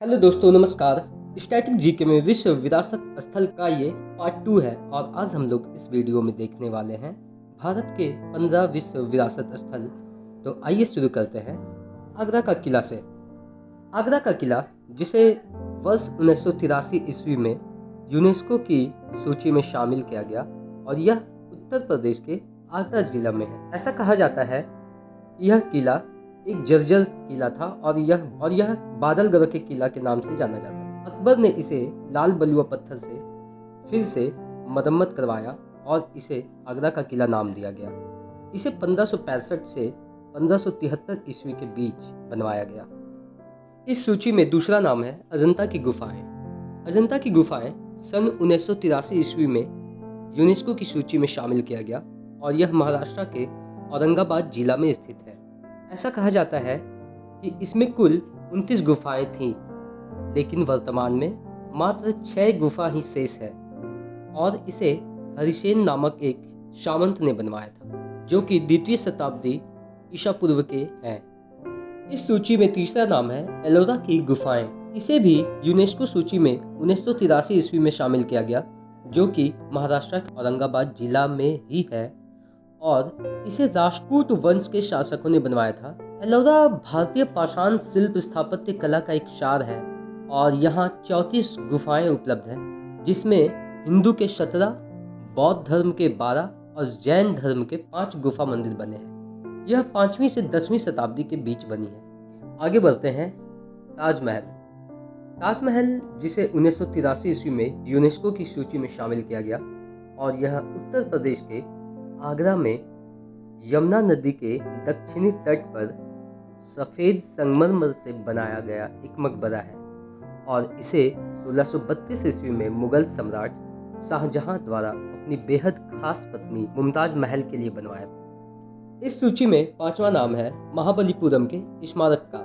Hello दोस्तों, नमस्कार। Static GK में विश्व विरासत स्थल का ये पार्ट 2 है और आज हम लोग इस वीडियो में देखने वाले हैं भारत के 15 विश्व विरासत स्थल। तो आइए शुरू करते हैं आगरा का किला से। आगरा का किला, जिसे वर्ष 1983 ईस्वी में यूनेस्को की सूची में शामिल किया गया और यह उत्तर प्रदेश के आगरा जिला में है। ऐसा कहा जाता है यह किला एक जर्जर किला था और यह बादलगढ़ के किला के नाम से जाना जाता था। अकबर ने इसे लाल बलुआ पत्थर से फिर से मरम्मत करवाया और इसे आगरा का किला नाम दिया गया। इसे 1565 से 1573 ईस्वी के बीच बनवाया गया। इस सूची में दूसरा नाम है अजंता की गुफाएं। अजंता की गुफाएं सन 1983 ईस्वी में यूनेस्को की सूची में शामिल किया गया और यह महाराष्ट्र के औरंगाबाद जिला में स्थित है। ऐसा कहा जाता है कि इसमें कुल 29 गुफाएं थीं, लेकिन वर्तमान में मात्र 6 गुफा ही शेष है और इसे हरिसेन नामक एक सामंत ने बनवाया था, जो कि द्वितीय शताब्दी ईसा पूर्व के हैं। इस सूची में तीसरा नाम है एलोरा की गुफाएं। इसे भी यूनेस्को सूची में 1983 ईस्वी में शामिल किया गया, जो कि महाराष्ट्र के औरंगाबाद जिला में ही है और इसे राष्ट्रकूट वंश के शासकों ने बनवाया था। एलोरा भारतीय पाषाण शिल्प स्थापत्य कला का एक शार है और यहाँ 34 गुफाएं उपलब्ध हैं, जिसमें हिंदू के 17, बौद्ध धर्म के 12 और जैन धर्म के 5 गुफा मंदिर बने हैं। यह 5वीं से 10वीं शताब्दी के बीच बनी है। आगे बढ़ते हैं ताजमहल। ताजमहल, जिसे 1983 ईस्वी में यूनेस्को की सूची में शामिल किया गया और यह उत्तर प्रदेश के आगरा में यमुना नदी के दक्षिणी तट पर सफ़ेद संगमरमर से बनाया गया एक मकबरा है और इसे 1632 ईस्वी में मुगल सम्राट शाहजहां द्वारा अपनी बेहद खास पत्नी मुमताज महल के लिए बनवाया था। इस सूची में 5वां नाम है महाबलीपुरम के स्मारक का,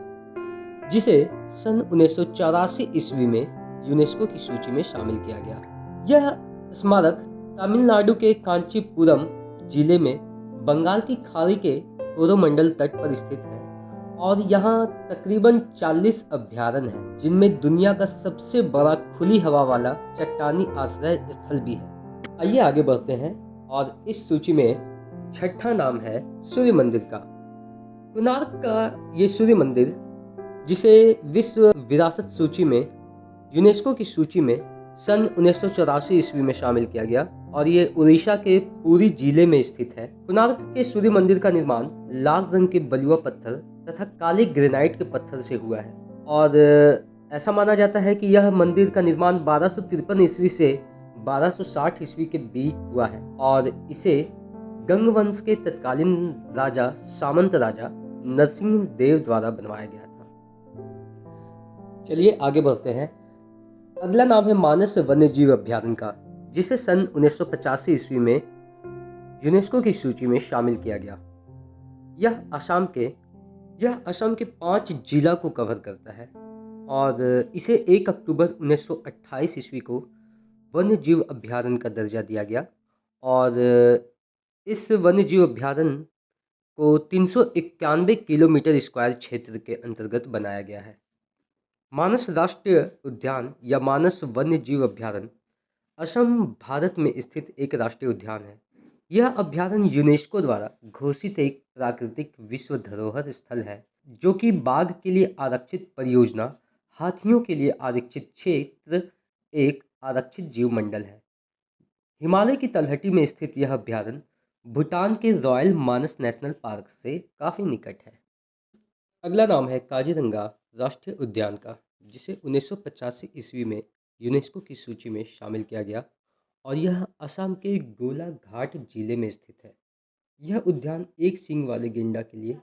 जिसे सन 1984 ईस्वी में यूनेस्को की सूची में शामिल किया गया। यह स्मारक तमिलनाडु के कांचीपुरम जिले में बंगाल की खाड़ी के कोरोमंडल तट पर स्थित है और यहाँ तकरीबन 40 अभ्यारण्य हैं, जिनमें दुनिया का सबसे बड़ा खुली हवा वाला चट्टानी आश्रय स्थल भी है। आइए आगे बढ़ते हैं और इस सूची में छठा नाम है सूर्य मंदिर का। कोणार्क का ये सूर्य मंदिर, जिसे विश्व विरासत सूची में यूनेस्को की सूची में सन 1984 ईस्वी में शामिल किया गया और ये उड़ीसा के पुरी जिले में स्थित है। कोणार्क के सूर्य मंदिर का निर्माण लाल रंग के बलुआ पत्थर तथा काले ग्रेनाइट के पत्थर से हुआ है और ऐसा माना जाता है कि यह मंदिर का निर्माण 1253 ईस्वी से 1260 ईस्वी के बीच हुआ है और इसे गंग वंश के तत्कालीन राजा सामंत राजा नरसिंह देव द्वारा बनवाया गया था। चलिए आगे बढ़ते हैं। अगला नाम है मानस वन्यजीव अभ्यारण्य का, जिसे सन 1985 ईस्वी में यूनेस्को की सूची में शामिल किया गया। यह असम के 5 जिला को कवर करता है और इसे 1 अक्टूबर 1928 ईस्वी को वन्यजीव अभ्यारण्य का दर्जा दिया गया और इस वन्यजीव अभ्यारण्य को 391 किलोमीटर स्क्वायर क्षेत्र के अंतर्गत बनाया गया है। मानस राष्ट्रीय उद्यान या मानस वन्यजीव अभ्यारण्य असम, भारत में स्थित एक राष्ट्रीय उद्यान है। यह अभ्यारण्य यूनेस्को द्वारा घोषित एक प्राकृतिक विश्व धरोहर स्थल है, जो कि बाघ के लिए आरक्षित परियोजना, हाथियों के लिए आरक्षित क्षेत्र, एक आरक्षित जीव मंडल है। हिमालय की तलहटी में स्थित यह अभ्यारण्य भूटान के रॉयल मानस नेशनल पार्क से काफ़ी निकट है। अगला नाम है काजीरंगा राष्ट्रीय उद्यान का, जिसे 1985 ईस्वी में यूनेस्को की सूची में शामिल किया गया और यह असम के गोलाघाट जिले में स्थित है। यह उद्यान एक सींग वाले गेंडा के लिए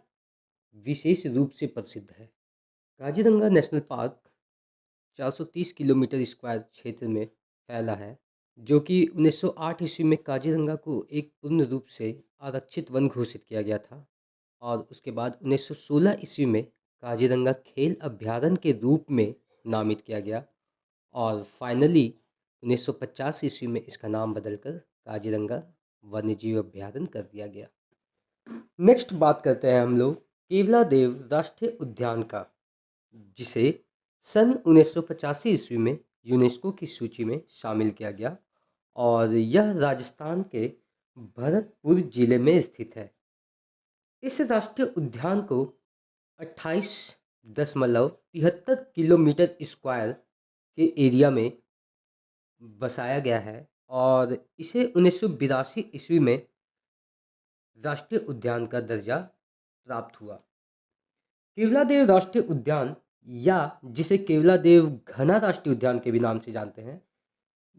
विशेष रूप से प्रसिद्ध है। Kaziranga national park 430 kilometre square क्षेत्र में फैला है, जो कि 1908 ईस्वी में काजीरंगा को एक पूर्ण रूप से आरक्षित वन घोषित किया गया था और उसके बाद 1916 ईस्वी में काजीरंगा खेल अभ्यारण्य के रूप में नामित किया गया और फाइनली 1950 ईस्वी में इसका नाम बदलकर काजीरंगा वन्यजीव अभ्यारण्य कर दिया गया। नेक्स्ट बात करते हैं हम लोग केवलादेव राष्ट्रीय उद्यान का, जिसे सन 1985 ईस्वी में यूनेस्को की सूची में शामिल किया गया और यह राजस्थान के भरतपुर जिले में स्थित है। इस राष्ट्रीय उद्यान को 28.73 किलोमीटर स्क्वायर के एरिया में बसाया गया है और इसे 1982 ईस्वी में राष्ट्रीय उद्यान का दर्जा प्राप्त हुआ। केवलादेव राष्ट्रीय उद्यान या जिसे केवलादेव घना राष्ट्रीय उद्यान के भी नाम से जानते हैं,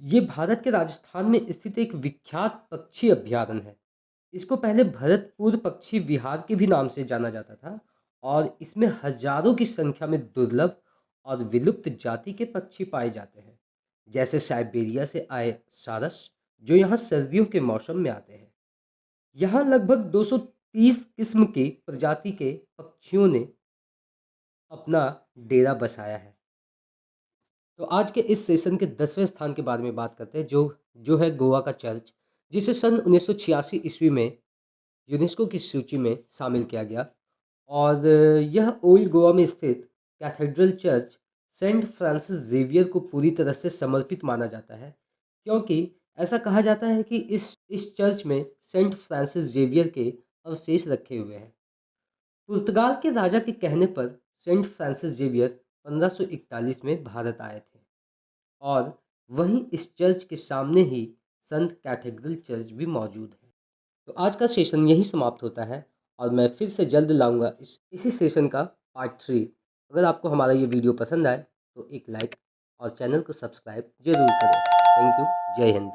ये भारत के राजस्थान में स्थित एक विख्यात पक्षी अभयारण्य है। इसको पहले भरतपुर पक्षी विहार के भी नाम से जाना जाता था और इसमें हजारों की संख्या में दुर्लभ और विलुप्त जाति के पक्षी पाए जाते हैं, जैसे साइबेरिया से आए सारस, जो यहाँ सर्दियों के मौसम में आते हैं। यहाँ लगभग 230 किस्म की प्रजाति के पक्षियों ने अपना डेरा बसाया है। तो आज के इस सेशन के 10वें स्थान के बारे में बात करते हैं, जो है गोवा का चर्च, जिसे सन 1986 ईस्वी में यूनेस्को की सूची में शामिल किया गया। और यह ओल्ड गोवा में स्थित cathedral church Saint Francis Xavier को पूरी तरह से समर्पित माना जाता है, क्योंकि ऐसा कहा जाता है कि इस चर्च में सेंट फ्रांसिस जेवियर के अवशेष रखे हुए हैं। पुर्तगाल के राजा के कहने पर सेंट फ्रांसिस जेवियर 1541 में भारत आए थे और वहीं इस चर्च के सामने ही संत कैथेड्रल चर्च भी मौजूद है। तो आज का सेशन यहीं समाप्त होता है और मैं फिर से जल्द लाऊंगा इसी सेशन का पार्ट 3। अगर आपको हमारा ये वीडियो पसंद आए तो एक लाइक और चैनल को सब्सक्राइब जरूर करें। Thank you. जय हिंद।